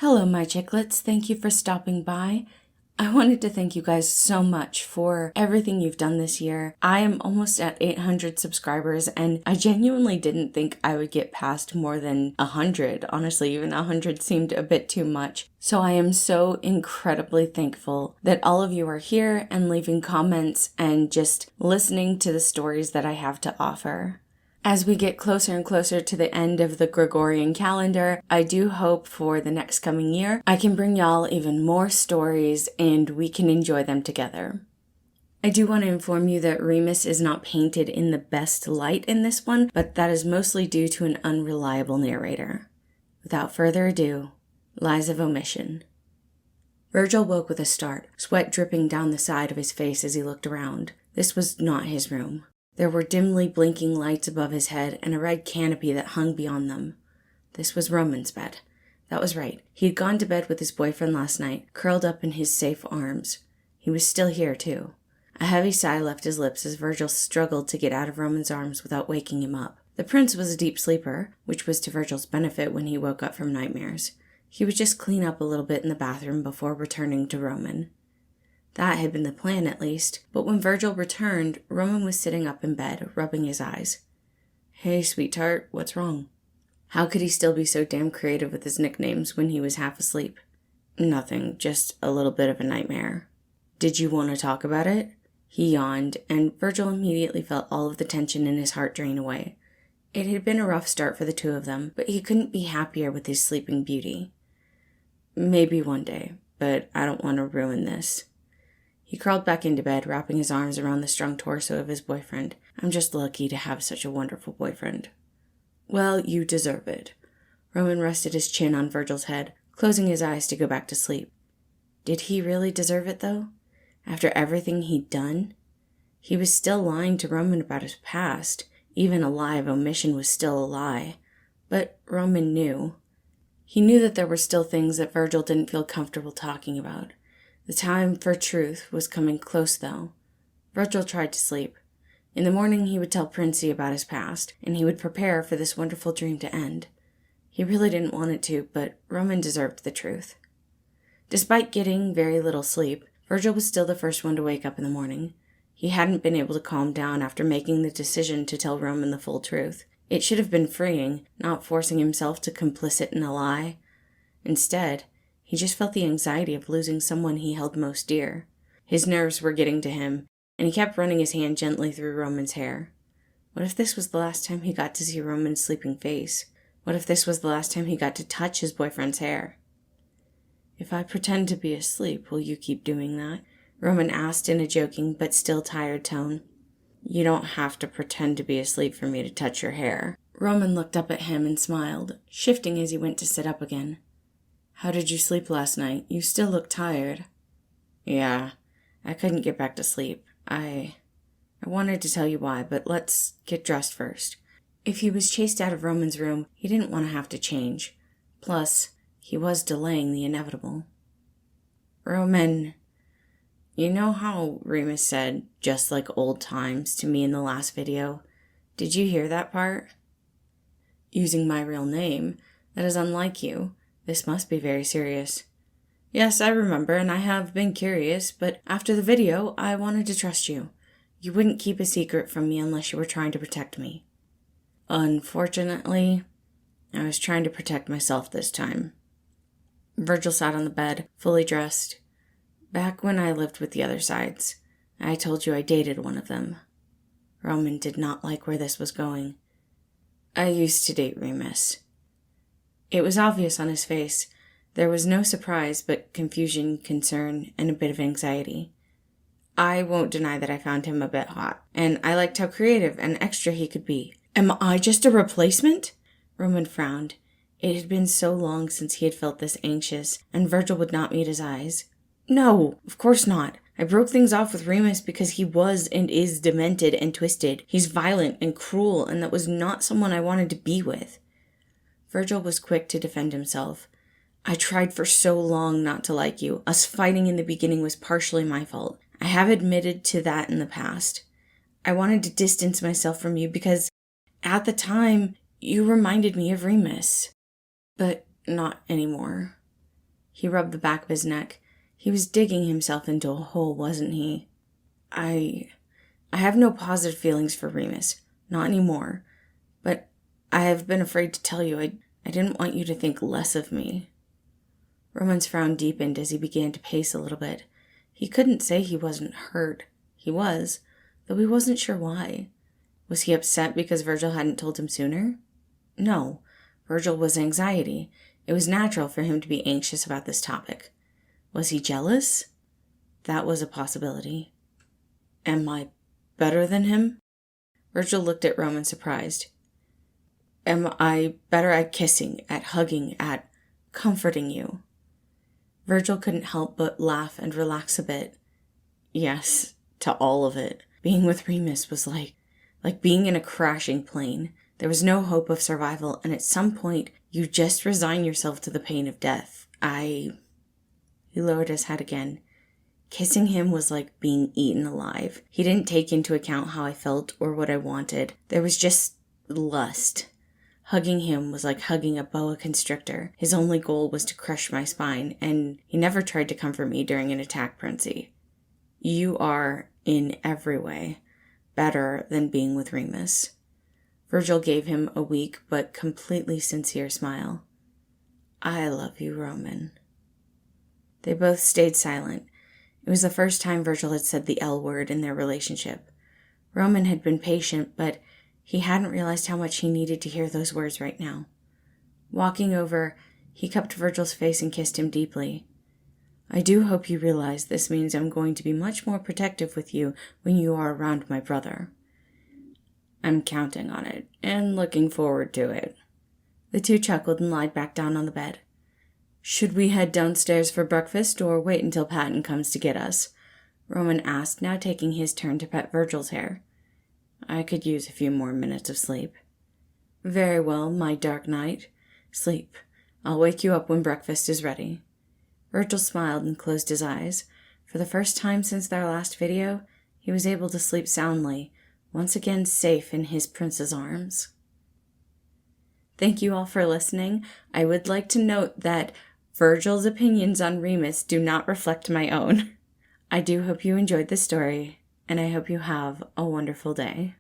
Hello, my chicklets. Thank you for stopping by. I wanted to thank you guys so much for everything you've done this year. I am almost at 800 subscribers, and I genuinely didn't think I would get past more than 100. Honestly, even 100 seemed a bit too much. So I am so incredibly thankful that all of you are here and leaving comments and just listening to the stories that I have to offer. As we get closer and closer to the end of the Gregorian calendar, I do hope for the next coming year I can bring y'all even more stories and we can enjoy them together. I do want to inform you that Remus is not painted in the best light in this one, but that is mostly due to an unreliable narrator. Without further ado, Lies of Omission. Virgil woke with a start, sweat dripping down the side of his face as he looked around. This was not his room. There were dimly blinking lights above his head and a red canopy that hung beyond them. This was Roman's bed. That was right. He had gone to bed with his boyfriend last night, curled up in his safe arms. He was still here, too. A heavy sigh left his lips as Virgil struggled to get out of Roman's arms without waking him up. The prince was a deep sleeper, which was to Virgil's benefit when he woke up from nightmares. He would just clean up a little bit in the bathroom before returning to Roman. That had been the plan, at least, but when Virgil returned, Roman was sitting up in bed, rubbing his eyes. "Hey, sweetheart, what's wrong?" How could he still be so damn creative with his nicknames when he was half asleep? "Nothing, just a little bit of a nightmare." "Did you want to talk about it?" He yawned, and Virgil immediately felt all of the tension in his heart drain away. It had been a rough start for the two of them, but he couldn't be happier with his sleeping beauty. "Maybe one day, but I don't want to ruin this." He crawled back into bed, wrapping his arms around the strung torso of his boyfriend. "I'm just lucky to have such a wonderful boyfriend." "Well, you deserve it." Roman rested his chin on Virgil's head, closing his eyes to go back to sleep. Did he really deserve it, though? After everything he'd done? He was still lying to Roman about his past. Even a lie of omission was still a lie. But Roman knew. He knew that there were still things that Virgil didn't feel comfortable talking about. The time for truth was coming close, though. Virgil tried to sleep. In the morning he would tell Princey about his past, and he would prepare for this wonderful dream to end. He really didn't want it to, but Roman deserved the truth. Despite getting very little sleep, Virgil was still the first one to wake up in the morning. He hadn't been able to calm down after making the decision to tell Roman the full truth. It should have been freeing, not forcing himself to complicit in a lie. Instead, he just felt the anxiety of losing someone he held most dear. His nerves were getting to him, and he kept running his hand gently through Roman's hair. What if this was the last time he got to see Roman's sleeping face? What if this was the last time he got to touch his boyfriend's hair? "If I pretend to be asleep, will you keep doing that?" Roman asked in a joking but still tired tone. "You don't have to pretend to be asleep for me to touch your hair." Roman looked up at him and smiled, shifting as he went to sit up again. "How did you sleep last night? You still look tired." "Yeah, I couldn't get back to sleep. I wanted to tell you why, but let's get dressed first." If he was chased out of Roman's room, he didn't want to have to change. Plus, he was delaying the inevitable. "Roman, you know how Remus said, 'just like old times,' to me in the last video? Did you hear that part?" "Using my real name? That is unlike you. This must be very serious." "Yes, I remember, and I have been curious, but after the video, I wanted to trust you. You wouldn't keep a secret from me unless you were trying to protect me." "Unfortunately, I was trying to protect myself this time." Virgil sat on the bed, fully dressed. "Back when I lived with the other sides, I told you I dated one of them." Roman did not like where this was going. "I used to date Remus." It was obvious on his face. There was no surprise, but confusion, concern, and a bit of anxiety. "I won't deny that I found him a bit hot, and I liked how creative and extra he could be." "Am I just a replacement?" Roman frowned. It had been so long since he had felt this anxious, and Virgil would not meet his eyes. "No, of course not. I broke things off with Remus because he was and is demented and twisted. He's violent and cruel, and that was not someone I wanted to be with." Virgil was quick to defend himself. "I tried for so long not to like you. Us fighting in the beginning was partially my fault. I have admitted to that in the past. I wanted to distance myself from you because, at the time, you reminded me of Remus. But not anymore." He rubbed the back of his neck. He was digging himself into a hole, wasn't he? I have no positive feelings for Remus. Not anymore. But I have been afraid to tell you. I didn't want you to think less of me. Roman's frown deepened as he began to pace a little bit. He couldn't say he wasn't hurt. He was, though he wasn't sure why. Was he upset because Virgil hadn't told him sooner? No. Virgil was anxiety. It was natural for him to be anxious about this topic. Was he jealous? That was a possibility. Am I better than him? Virgil looked at Roman surprised. Am I better at kissing, at hugging, at comforting you? Virgil couldn't help but laugh and relax a bit. Yes, to all of it. Being with Remus was like being in a crashing plane. There was no hope of survival, and at some point, you just resign yourself to the pain of death. He lowered his head again. Kissing him was like being eaten alive. He didn't take into account how I felt or what I wanted. There was just lust. Hugging him was like hugging a boa constrictor. His only goal was to crush my spine, and he never tried to comfort me during an attack frenzy. You are, in every way, better than being with Remus. Virgil gave him a weak but completely sincere smile. I love you, Roman. They both stayed silent. It was the first time Virgil had said the L word in their relationship. Roman had been patient, but he hadn't realized how much he needed to hear those words right now. Walking over, he cupped Virgil's face and kissed him deeply. I do hope you realize this means I'm going to be much more protective with you when you are around my brother. I'm counting on it, and looking forward to it. The two chuckled and lied back down on the bed. Should we head downstairs for breakfast, or wait until Patton comes to get us? Roman asked, now taking his turn to pet Virgil's hair. I could use a few more minutes of sleep. Very well, my dark knight. Sleep. I'll wake you up when breakfast is ready. Virgil smiled and closed his eyes. For the first time since their last video, he was able to sleep soundly, once again safe in his prince's arms. Thank you all for listening. I would like to note that Virgil's opinions on Remus do not reflect my own. I do hope you enjoyed this story, and I hope you have a wonderful day.